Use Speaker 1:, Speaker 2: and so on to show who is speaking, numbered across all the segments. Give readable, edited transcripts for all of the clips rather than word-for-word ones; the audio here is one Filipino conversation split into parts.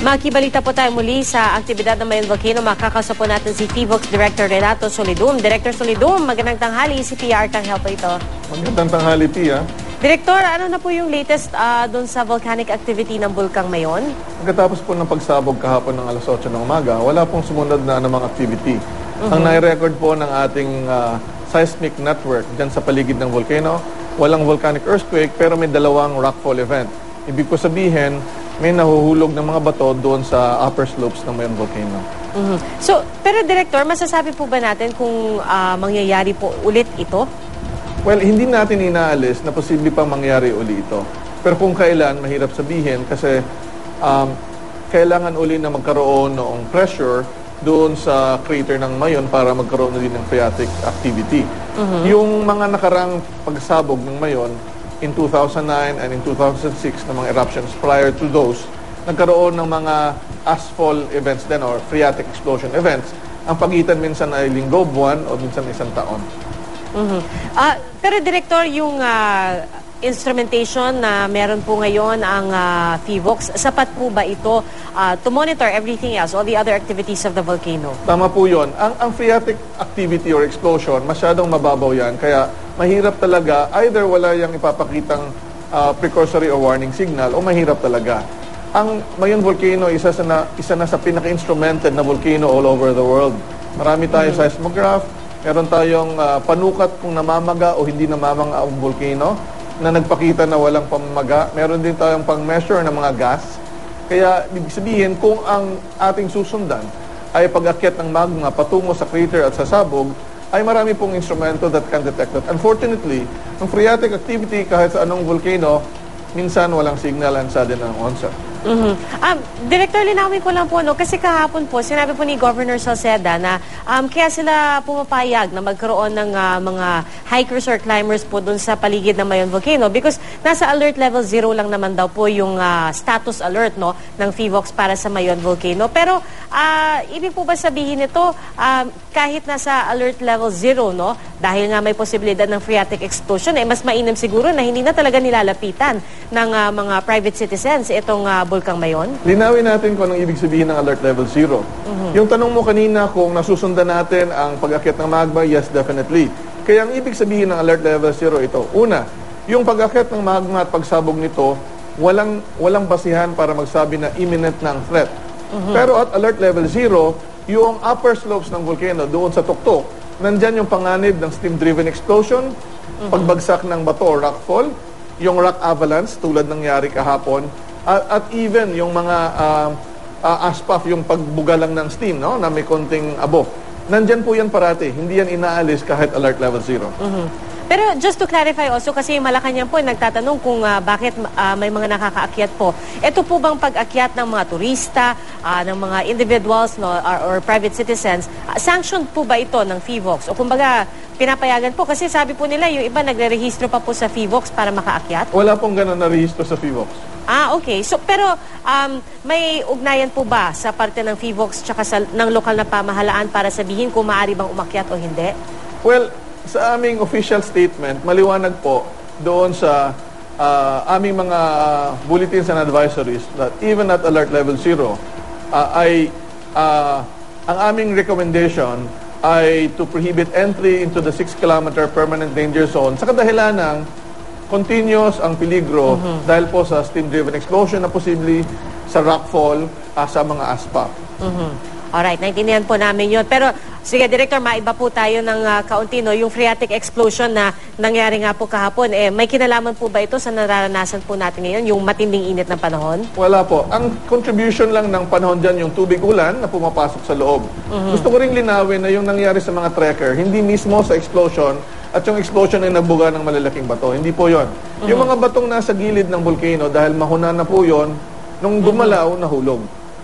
Speaker 1: Makibalita po tayo muli sa aktibidad ng Mayon Volcano. Makakasa po natin si PHIVOLCS Director Renato Solidum. Director Solidum, magandang tanghali. Si PR Tanghel po ito.
Speaker 2: Magandang tanghali, Pia.
Speaker 1: Director, ano na po yung latest doon sa volcanic activity ng Bulkang Mayon?
Speaker 2: Pagkatapos po ng pagsabog kahapon ng alas 8 ng umaga, wala pong sumunod na anumang activity. Ang nai-record po ng ating seismic network dyan sa paligid ng volcano, walang volcanic earthquake pero may dalawang rockfall event. Ibig ko sabihin, may nahuhulog ng mga bato doon sa upper slopes ng Mayon Volcano.
Speaker 1: So, pero Director, masasabi po ba natin kung mangyayari po ulit ito?
Speaker 2: Well, hindi natin inaalis na posible pang mangyari uli ito. Pero kung kailan, mahirap sabihin kasi kailangan uli na magkaroon ng pressure doon sa crater ng Mayon para magkaroon na din ng phreatic activity. Yung mga nakarang pagsabog ng Mayon, in 2009 and in 2006 na mga eruptions prior to those, nagkaroon ng mga ashfall events din or phreatic explosion events. Ang pagitan minsan ay linggo, buwan o minsan isang taon.
Speaker 1: Pero Director, yung instrumentation na meron po ngayon ang PHIVOLCS, sapat po ba ito to monitor everything else, all the other activities of the volcano?
Speaker 2: Tama po yun. Ang phreatic activity or explosion, masyadong mababaw yan. Kaya mahirap talaga, either wala yung ipapakitang precursory or warning signal, o mahirap talaga. Ang Mayon Volcano, isa na sa pinaka-instrumented na volcano all over the world. Marami tayong seismograph, meron tayong panukat kung namamaga o hindi namamaga ang volcano, na nagpakita na walang pamamaga. Meron din tayong pang-measure ng mga gas. Kaya, ibig sabihin, kung ang ating susundan ay pag-akyat ng magma patungo sa crater at sa sabog, ay marami pong instrumento that can detect that. Unfortunately, ang phreatic activity kahit sa anong volcano, minsan walang signal and sudden ang onset.
Speaker 1: Director, linawin ko lang po, no? Kasi kahapon po, sinabi po ni Governor Salceda na kaya sila pumapayag na magkaroon ng mga hikers or climbers po dun sa paligid ng Mayon Volcano because nasa alert level 0 lang naman daw po yung status alert, no, ng PHIVOLCS para sa Mayon Volcano. Pero ibig po ba sabihin nito, kahit nasa alert level 0, no, dahil nga may posibilidad ng phreatic explosion, mas mainam siguro na hindi na talaga nilalapitan ng mga private citizens itong Bulkang Mayon?
Speaker 2: Linawin natin kung anong ibig sabihin ng alert level 0. Yung tanong mo kanina kung nasusundan natin ang pag-akyat ng magma, yes, definitely. Kaya ang ibig sabihin ng alert level 0 ito, una, yung pag-akyat ng magma at pagsabog nito, walang basihan para magsabi na imminent na ang threat. Pero at alert level 0, yung upper slopes ng volcano doon sa tuktok, nandyan yung panganib ng steam-driven explosion, pagbagsak ng bato, rockfall, yung rock avalanche tulad nangyari kahapon, at even yung mga aspuff, yung pagbuga lang ng steam, no, na may konting abo. Nandyan po yan parati. Hindi yan inaalis kahit alert level 0.
Speaker 1: Pero just to clarify also, kasi Malacanang po nagtatanong kung bakit may mga nakakaakyat po. Ito po bang pag-akyat ng mga turista, ng mga individuals, no, or private citizens, sanctioned po ba ito ng PHIVOLCS? O kumbaga, pinapayagan po? Kasi sabi po nila, yung iba nagre-rehistro pa po sa PHIVOLCS para makaakyat?
Speaker 2: Wala pong ganun na rehistro sa PHIVOLCS.
Speaker 1: Okay. So, pero may ugnayan po ba sa parte ng PHIVOLCS tsaka ng lokal na pamahalaan para sabihin kung maaari bang umakyat o hindi?
Speaker 2: Well, sa aming official statement, maliwanag po doon sa aming mga bulletins and advisories that even at alert level 0, ang aming recommendation ay to prohibit entry into the 6-kilometer permanent danger zone sa kadahilan ng continuous ang peligro dahil po sa steam-driven explosion na posibleng sa rockfall sa mga aspa.
Speaker 1: Alright, naintindihan po namin yun. Pero, sige, Director, maiba po tayo ng kaunti, no? Yung phreatic explosion na nangyari nga po kahapon, may kinalaman po ba ito sa nararanasan po natin ngayon, yung matinding init ng panahon?
Speaker 2: Wala po. Ang contribution lang ng panahon dyan, yung tubig ulan na pumapasok sa loob. Gusto ko ring linawin na yung nangyari sa mga trekker, hindi mismo sa explosion, at yung explosion ay nagbuga ng malalaking bato. Hindi po yon. Yung mga batong nasa gilid ng volcano, dahil mahuna na po yon, nung gumalaw, nahulog.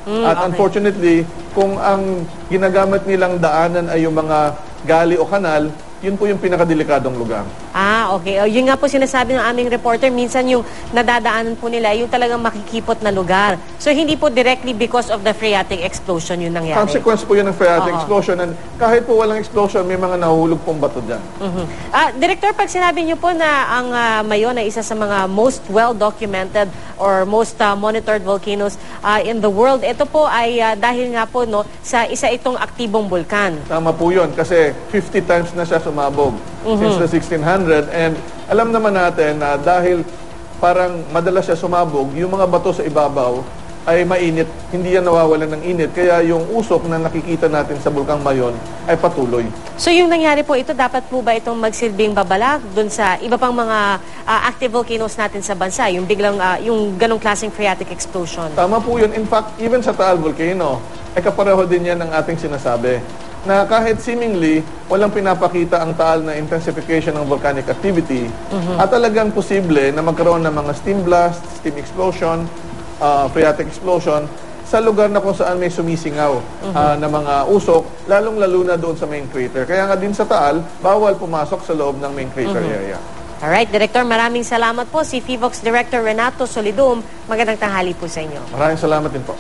Speaker 2: At unfortunately, kung ang ginagamit nilang daanan ay yung mga gali o kanal, yun po yung pinakadelikadong lugar.
Speaker 1: Okay. Yun nga po sinasabi ng aming reporter, minsan yung nadadaanan po nila, yung talagang makikipot na lugar. So, hindi po directly because of the phreatic explosion yun nangyari.
Speaker 2: Consequence po yun ng phreatic explosion. And kahit po walang explosion, may mga nahuhulog pong bato dyan.
Speaker 1: Director, pag sinabi niyo po na ang Mayon ay isa sa mga most well-documented or most monitored volcanoes in the world, ito po ay dahil nga po sa isa itong aktibong bulkan.
Speaker 2: Tama po yun, kasi 50 times na siya sumabog since the 1600. And alam naman natin na dahil parang madalas siya sumabog, yung mga bato sa ibabaw ay mainit, hindi yan nawawalan ng init. Kaya yung usok na nakikita natin sa Bulkang Mayon ay patuloy.
Speaker 1: So yung nangyari po ito, dapat po ba itong magsilbing babala dun sa iba pang mga active volcanoes natin sa bansa? Yung biglang, yung ganong klaseng phreatic explosion?
Speaker 2: Tama po yun. In fact, even sa Taal Volcano, ay kapareho din yan ng ating sinasabi. Na kahit seemingly, walang pinapakita ang Taal na intensification ng volcanic activity, at talagang posible na magkaroon ng mga steam blast, steam explosion, phreatic explosion, sa lugar na kung saan may sumisingaw na mga usok, lalong-lalo na doon sa main crater. Kaya nga din sa Taal, bawal pumasok sa loob ng main crater area.
Speaker 1: Alright, Director, maraming salamat po. Si FIVOX Director Renato Solidum, magandang tanghali po sa inyo.
Speaker 2: Maraming salamat din po.